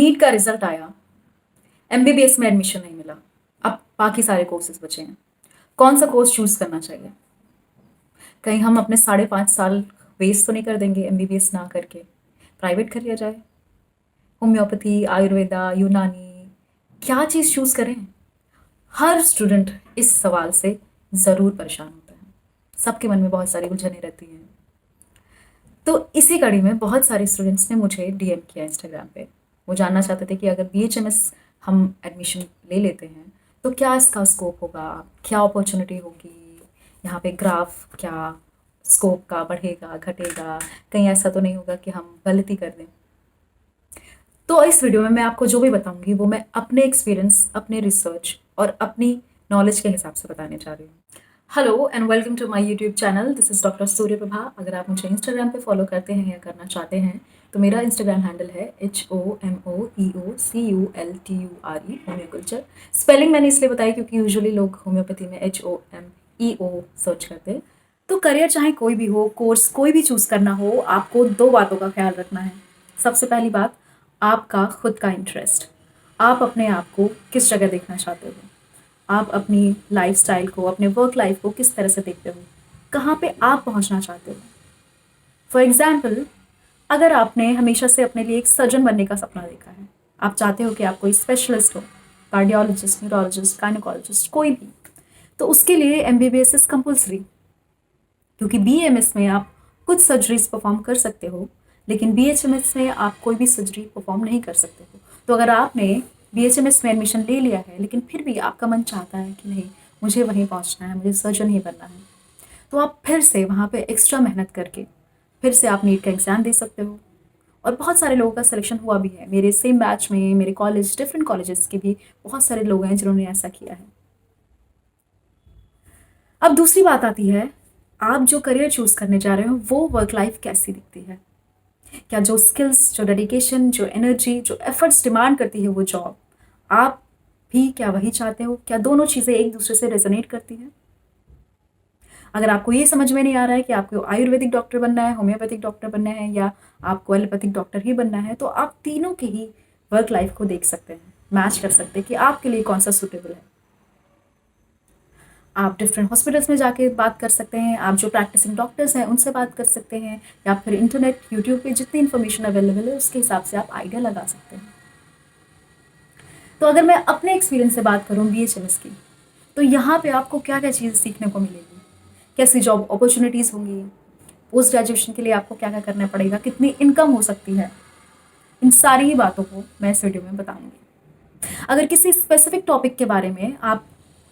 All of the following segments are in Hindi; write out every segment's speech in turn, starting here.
नीट का रिजल्ट आया, एमबीबीएस में एडमिशन नहीं मिला, अब बाकी सारे कोर्सेज बचे हैं। कौन सा कोर्स चूज करना चाहिए? कहीं हम अपने 5.5 साल वेस्ट तो नहीं कर देंगे एमबीबीएस ना करके? प्राइवेट कर लिया जाए, होम्योपैथी, आयुर्वेदा, यूनानी, क्या चीज़ चूज करें? हर स्टूडेंट इस सवाल से ज़रूर परेशान होता है। सबके मन में बहुत सारी उलझनें रहती हैं। तो इसी कड़ी में बहुत सारे स्टूडेंट्स ने मुझे डीएम किया इंस्टाग्राम पे। वो जानना चाहते थे कि अगर बीएचएमएस हम एडमिशन ले लेते हैं तो क्या इसका स्कोप होगा, क्या अपॉर्चुनिटी होगी, यहाँ पे ग्राफ क्या स्कोप का बढ़ेगा घटेगा, कहीं ऐसा तो नहीं होगा कि हम गलती कर दें। तो इस वीडियो में मैं आपको जो भी बताऊंगी वो मैं अपने एक्सपीरियंस, अपने रिसर्च और अपनी नॉलेज के हिसाब से बताने जा रही हूँ। Hello and welcome to my YouTube channel. This is doctor Surya Prabha. अगर आप मुझे इंस्टाग्राम पे फॉलो करते हैं या करना चाहते हैं तो मेरा इंस्टाग्राम हैंडल है HOMOEOCULTURE होम्योकल्चर। स्पेलिंग मैंने इसलिए बताई क्योंकि यूजुअली लोग होम्योपैथी में HOMEO सर्च करते हैं। तो करियर चाहे कोई भी हो, कोर्स कोई भी चूज़ करना हो, आपको दो बातों का ख्याल रखना है। सबसे पहली बात, आपका खुद का इंटरेस्ट। आप अपने आप को किस जगह देखना चाहते हो? आप अपनी लाइफस्टाइल को, अपने वर्क लाइफ को किस तरह से देखते हो? कहाँ पे आप पहुँचना चाहते हो? फॉर एग्जाम्पल, अगर आपने हमेशा से अपने लिए एक सर्जन बनने का सपना देखा है, आप चाहते हो कि आप कोई स्पेशलिस्ट हो, कार्डियोलॉजिस्ट, न्यूरोलॉजिस्ट, गायनोकोलॉजिस्ट, कोई भी, तो उसके लिए एमबीबीएस इज कंपल्सरी। क्योंकि बीएमएस में आप कुछ सर्जरीज परफॉर्म कर सकते हो, लेकिन बीएचएमएस में आप कोई भी सर्जरी परफॉर्म नहीं कर सकते हो। तो अगर आपने बीएचएमएस में एडमिशन ले लिया है लेकिन फिर भी आपका मन चाहता है कि नहीं, मुझे वहीं पहुंचना है, मुझे सर्जन ही बनना है, तो आप फिर से वहाँ पे एक्स्ट्रा मेहनत करके फिर से आप नीट का एग्ज़ाम दे सकते हो। और बहुत सारे लोगों का सिलेक्शन हुआ भी है। मेरे सेम बैच में, मेरे कॉलेज, डिफरेंट कॉलेजेस के भी बहुत सारे लोग हैं जिन्होंने ऐसा किया है। अब दूसरी बात आती है, आप जो करियर चूज़ करने जा रहे हो वो वर्क लाइफ कैसी दिखती है? क्या जो स्किल्स, जो डेडिकेशन, जो एनर्जी, जो एफर्ट्स डिमांड करती है वो जॉब, आप भी क्या वही चाहते हो? क्या दोनों चीज़ें एक दूसरे से रेजोनेट करती हैं? अगर आपको ये समझ में नहीं आ रहा है कि आपको आयुर्वेदिक डॉक्टर बनना है, होम्योपैथिक डॉक्टर बनना है या आपको एलोपैथिक डॉक्टर ही बनना है, तो आप तीनों के ही वर्क लाइफ को देख सकते हैं, मैच कर सकते हैं कि आपके लिए कौन सा सूटेबल है। आप डिफरेंट हॉस्पिटल्स में जाके बात कर सकते हैं, आप जो प्रैक्टिसिंग डॉक्टर्स हैं उनसे बात कर सकते हैं, या फिर इंटरनेट, यूट्यूब पे जितनी इन्फॉर्मेशन अवेलेबल है उसके हिसाब से आप आइडिया लगा सकते हैं। तो अगर मैं अपने एक्सपीरियंस से बात करूँ बीएचएमएस की, तो यहाँ पे आपको क्या क्या चीज़ सीखने को मिलेगी, कैसी जॉब अपॉर्चुनिटीज़ होंगी, पोस्ट ग्रेजुएशन के लिए आपको क्या क्या करना पड़ेगा, कितनी इनकम हो सकती है, इन सारी ही बातों को मैं इस वीडियो में बताऊंगी। अगर किसी स्पेसिफिक टॉपिक के बारे में आप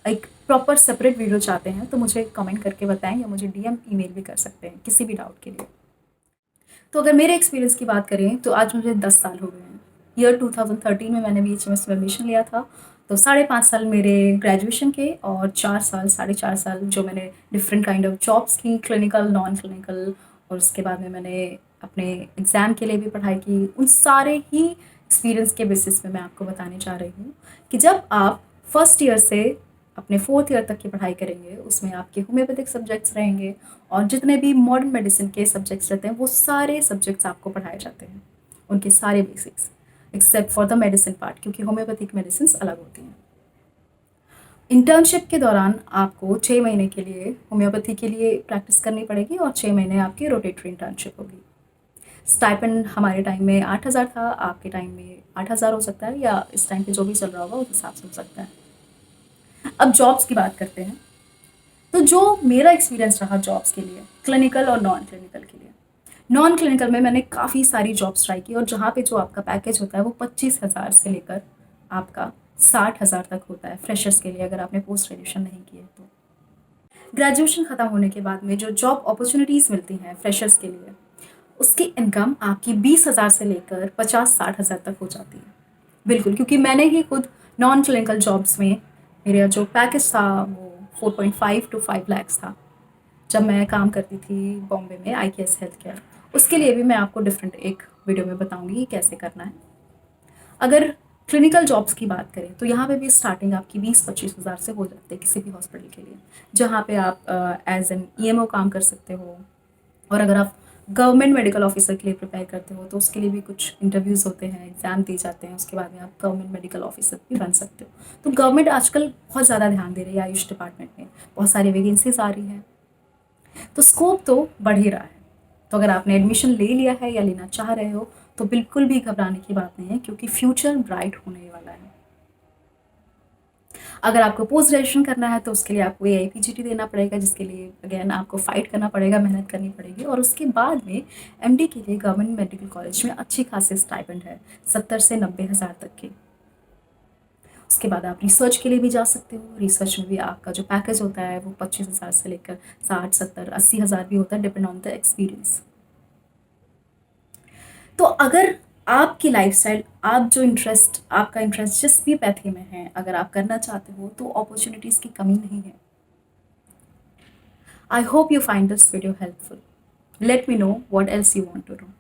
एक प्रॉपर सेपरेट वीडियो चाहते हैं तो मुझे कमेंट करके बताएं या मुझे डीएम ईमेल भी कर सकते हैं किसी भी डाउट के लिए। तो अगर मेरे एक्सपीरियंस की बात करें तो आज मुझे 10 साल हो गए हैं। ईयर 2013 में मैंने बीएचएमएस में एडमिशन लिया था। तो 5.5 साल मेरे ग्रेजुएशन के और 4 साल, 4.5 साल जो मैंने डिफरेंट काइंड ऑफ जॉब्स की, क्लिनिकल, नॉन क्लिनिकल, और उसके बाद में मैंने अपने एग्ज़ाम के लिए भी पढ़ाई की। उन सारे ही एक्सपीरियंस के बेसिस पे मैं आपको बताने जा रही हूँ कि जब आप फर्स्ट ईयर से अपने फोर्थ ईयर तक की पढ़ाई करेंगे उसमें आपके होम्योपैथिक सब्जेक्ट्स रहेंगे और जितने भी मॉडर्न मेडिसिन के सब्जेक्ट्स रहते हैं वो सारे सब्जेक्ट्स आपको पढ़ाए जाते हैं, उनके सारे basics, except for the medicine part, क्योंकि होम्योपैथिक मेडिसिन अलग होती हैं। इंटर्नशिप के दौरान आपको 6 महीने के लिए होम्योपैथी के लिए प्रैक्टिस करनी पड़ेगी और 6 महीने आपकी रोटेटरी इंटर्नशिप होगी। स्टाइपेंड हमारे टाइम में 8,000 था, आपके टाइम में 8,000 हो सकता है, या इस टाइम पे जो भी चल रहा होगा उस हिसाब से हो सकता है। अब जॉब्स की बात करते हैं। तो जो मेरा एक्सपीरियंस रहा जॉब्स के लिए, क्लिनिकल और नॉन क्लिनिकल के लिए, नॉन क्लिनिकल में मैंने काफ़ी सारी जॉब्स ट्राई की और जहाँ पे जो आपका पैकेज होता है वो 25,000 से लेकर आपका 60,000 तक होता है फ्रेशर्स के लिए, अगर आपने पोस्ट ग्रेजुएशन नहीं की है तो। ग्रेजुएशन ख़त्म होने के बाद में जो जॉब अपॉर्चुनिटीज़ मिलती हैं फ्रेशर्स के लिए, उसकी इनकम आपकी 20,000 से लेकर 50-60,000 तक हो जाती है। बिल्कुल, क्योंकि मैंने ही खुद नॉन क्लिनिकल जॉब्स में मेरा जो पैकेज था वो 4.5 to 5 lakhs था जब मैं काम करती थी बॉम्बे में IKS हेल्थ केयर। उसके लिए भी मैं आपको डिफरेंट एक वीडियो में बताऊंगी कि कैसे करना है। अगर क्लिनिकल जॉब्स की बात करें तो यहाँ पे भी स्टार्टिंग आपकी 20-25 हज़ार से हो जाती है किसी भी हॉस्पिटल के लिए, जहाँ पे आप एज एन EMO काम कर सकते हो। और अगर आप गवर्नमेंट मेडिकल ऑफिसर के लिए प्रिपेयर करते हो तो उसके लिए भी कुछ इंटरव्यूज़ होते हैं, एग्ज़ाम दिए जाते हैं, उसके बाद में आप गवर्नमेंट मेडिकल ऑफिसर भी बन सकते हो। तो गवर्नमेंट आजकल बहुत ज़्यादा ध्यान दे रही है आयुष डिपार्टमेंट में, बहुत सारी वैकेंसीज आ रही हैं, तो स्कोप तो बढ़ ही रहा है। तो अगर आपने एडमिशन ले लिया है या लेना चाह रहे हो तो बिल्कुल भी घबराने की बात नहीं है, क्योंकि फ्यूचर ब्राइट होने वाला है। अगर आपको पोस्ट ग्रेजुएशन करना है तो उसके लिए आपको AIPGT देना पड़ेगा, जिसके लिए अगेन आपको फाइट करना पड़ेगा, मेहनत करनी पड़ेगी। और उसके बाद में MD के लिए गवर्नमेंट मेडिकल कॉलेज में अच्छी खासी स्टाइपेंड है, 70 से 90 हज़ार तक की। उसके बाद आप रिसर्च के लिए भी जा सकते हो। रिसर्च में भी आपका जो पैकेज होता है वो 25,000 से लेकर 60, 70, 80,000 भी होता है, डिपेंड ऑन द एक्सपीरियंस। तो अगर आपकी लाइफस्टाइल, आप जो इंटरेस्ट, आपका इंटरेस्ट जिस भी पैथवे में है, अगर आप करना चाहते हो तो अपॉर्चुनिटीज़ की कमी नहीं है। I hope you find this video helpful. Let me know what else you want to know.